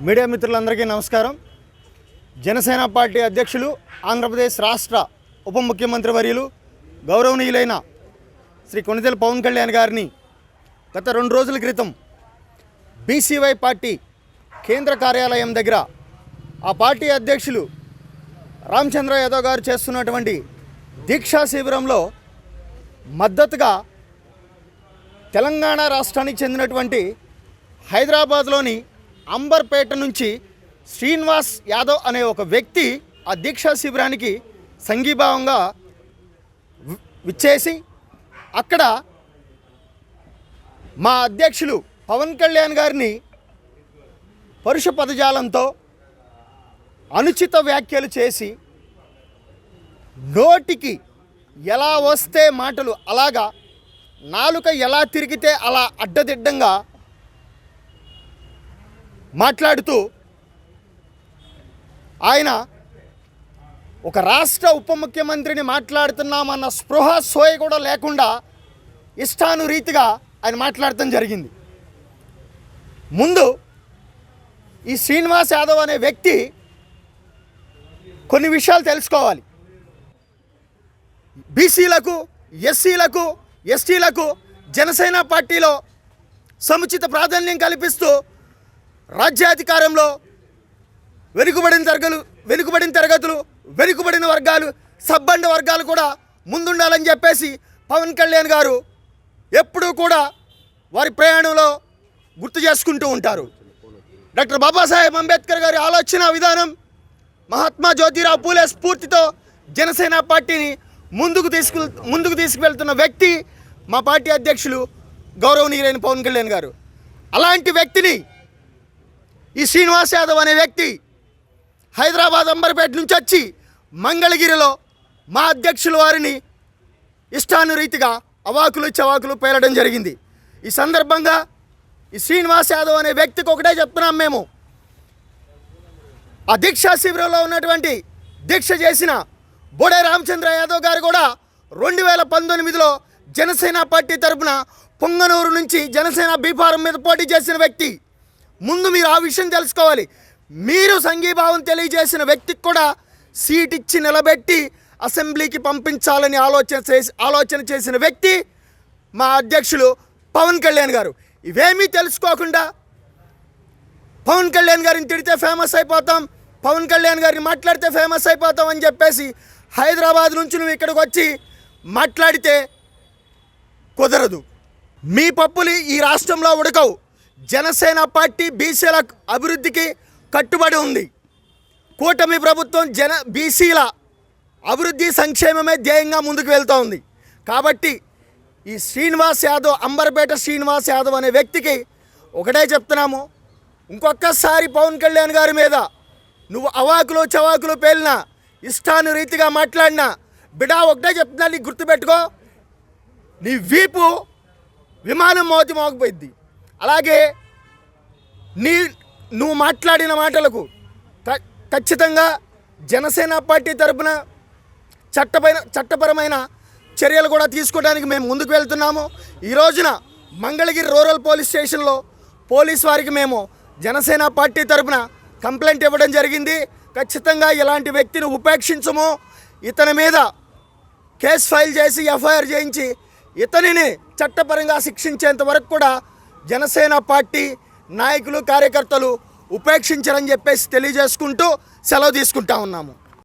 Media మిత్రులందరికీ నమస్కారం. Janasena party అధ్యక్షులు, ఆంధ్రప్రదేశ్ రాష్ట్ర ఉప ముఖ్యమంత్రి వర్యులు గౌరవనీయులైన శ్రీ కొణిదెల పవన్ కళ్యాణ్ గారిని గత 2 రోజుల క్రితం బీసీవై పార్టీ కేంద్ర కార్యాలయం దగ్గర ఆ పార్టీ అధ్యక్షులు రామచంద్ర యాదవ్ గారు చేస్తున్నటువంటి దీక్షా శిబిరంలో మద్దతుగా తెలంగాణ రాష్ట్రానికి చెందినటువంటి హైదరాబాద్లోని అంబర్పేట నుంచి శ్రీనివాస్ యాదవ్ అనే ఒక వ్యక్తి ఆ దీక్షా శిబిరానికి సంఘీభావంగా విచ్చేసి అక్కడ మా అధ్యక్షులు పవన్ కళ్యాణ్ గారిని పరుష పదజాలంతో అనుచిత వ్యాఖ్యలు చేసి నోటికి ఎలా వస్తే మాటలు అలాగా నాలుక ఎలా తిరిగితే అలా అడ్డదిడ్డంగా మాట్లాడుతూ ఆయన ఒక రాష్ట్ర ఉప ముఖ్యమంత్రిని మాట్లాడుతున్నామన్న స్పృహ సోయ కూడా లేకుండా ఇష్టానురీతిగా ఆయన మాట్లాడటం జరిగింది. ముందు ఈ శ్రీనివాస్ యాదవ్ అనే వ్యక్తి కొన్ని విషయాలు తెలుసుకోవాలి. బీసీలకు, ఎస్సీలకు, ఎస్టీలకు జనసేన పార్టీలో సముచిత ప్రాధాన్యం కల్పిస్తూ రాజ్యాధికారంలో వెనుకబడిన తరగతులు, వెనుకబడిన వర్గాలు, సబ్బండ వర్గాలు కూడా ముందుండాలని చెప్పేసి పవన్ కళ్యాణ్ గారు ఎప్పుడూ కూడా వారి ప్రయాణంలో గుర్తు చేసుకుంటూ ఉంటారు. డాక్టర్ బాబాసాహెబ్ అంబేద్కర్ గారి ఆలోచన విధానం, మహాత్మా జ్యోతిరావు పూలే స్ఫూర్తితో జనసేన పార్టీని ముందుకు తీసుకువెళ్తున్న వ్యక్తి మా పార్టీ అధ్యక్షులు గౌరవనీయులైన పవన్ కళ్యాణ్ గారు. అలాంటి వ్యక్తిని ఈ శ్రీనివాస్ యాదవ్ అనే వ్యక్తి హైదరాబాద్ అంబర్పేట నుంచి వచ్చి మంగళగిరిలో మా అధ్యక్షుల వారిని ఇష్టానురీతిగా అవాకులు చవాకులు పేలడం జరిగింది. ఈ సందర్భంగా ఈ శ్రీనివాస్ యాదవ్ అనే వ్యక్తికి ఒకటే చెప్తున్నాం మేము, ఆ దీక్షా శిబిరంలో ఉన్నటువంటి దీక్ష చేసిన బోడే రామచంద్ర యాదవ్ గారు కూడా 2019లో జనసేన పార్టీ తరఫున పొంగనూరు నుంచి జనసేన బీఫారం మీద పోటీ చేసిన వ్యక్తి. ముందు మీరు ఆ విషయం తెలుసుకోవాలి. మీరు సంఘీభావం తెలియజేసిన వ్యక్తికి కూడా సీట్ ఇచ్చి నిలబెట్టి అసెంబ్లీకి పంపించాలని ఆలోచన చేసిన వ్యక్తి మా అధ్యక్షులు పవన్ కళ్యాణ్ గారు. ఇవేమీ తెలుసుకోకుండా పవన్ కళ్యాణ్ గారిని తిడితే ఫేమస్ అయిపోతాం, పవన్ కళ్యాణ్ గారిని మాట్లాడితే ఫేమస్ అయిపోతాం అని చెప్పేసి హైదరాబాద్ నుంచి నువ్వు ఇక్కడికి వచ్చి మాట్లాడితే కుదరదు. మీ పప్పులు ఈ రాష్ట్రంలో ఉడకవు. జనసేన పార్టీ బీసీల అభివృద్ధికి కట్టుబడి ఉంది. కూటమి ప్రభుత్వం బీసీల అభివృద్ధి సంక్షేమమే ధ్యేయంగా ముందుకు వెళ్తూ ఉంది. కాబట్టి ఈ శ్రీనివాస్ యాదవ్, అంబర్పేట శ్రీనివాస్ యాదవ్ అనే వ్యక్తికి ఒకటే చెప్తున్నాము, ఇంకొకసారి పవన్ కళ్యాణ్ గారి మీద నువ్వు అవాకులు చవాకులు పేలినా, ఇష్టానురీతిగా మాట్లాడినా బిడా ఒకటే చెప్తున్నా, నీకు గుర్తుపెట్టుకో, నీ వీపు విమానం మోగిపోయింది. అలాగే నువ్వు మాట్లాడిన మాటలకు ఖచ్చితంగా జనసేన పార్టీ తరపున చట్టపరమైన చర్యలు కూడా తీసుకోవడానికి మేము ముందుకు వెళ్తున్నాము. ఈ రోజున మంగళగిరి రూరల్ పోలీస్ స్టేషన్లో పోలీస్ వారికి మేము జనసేన పార్టీ తరపున కంప్లైంట్ ఇవ్వడం జరిగింది. ఖచ్చితంగా ఇలాంటి వ్యక్తిని ఉపేక్షించము, ఇతని మీద కేసు ఫైల్ చేసి ఎఫ్ఐఆర్ చేయించి ఇతనిని చట్టపరంగా శిక్షించేంత వరకు కూడా జనసేన పార్టీ నాయకులు, కార్యకర్తలు ఉపేక్షించరని చెప్పేసి తెలియజేసుకుంటూ సెలవు తీసుకుంటా ఉన్నాము.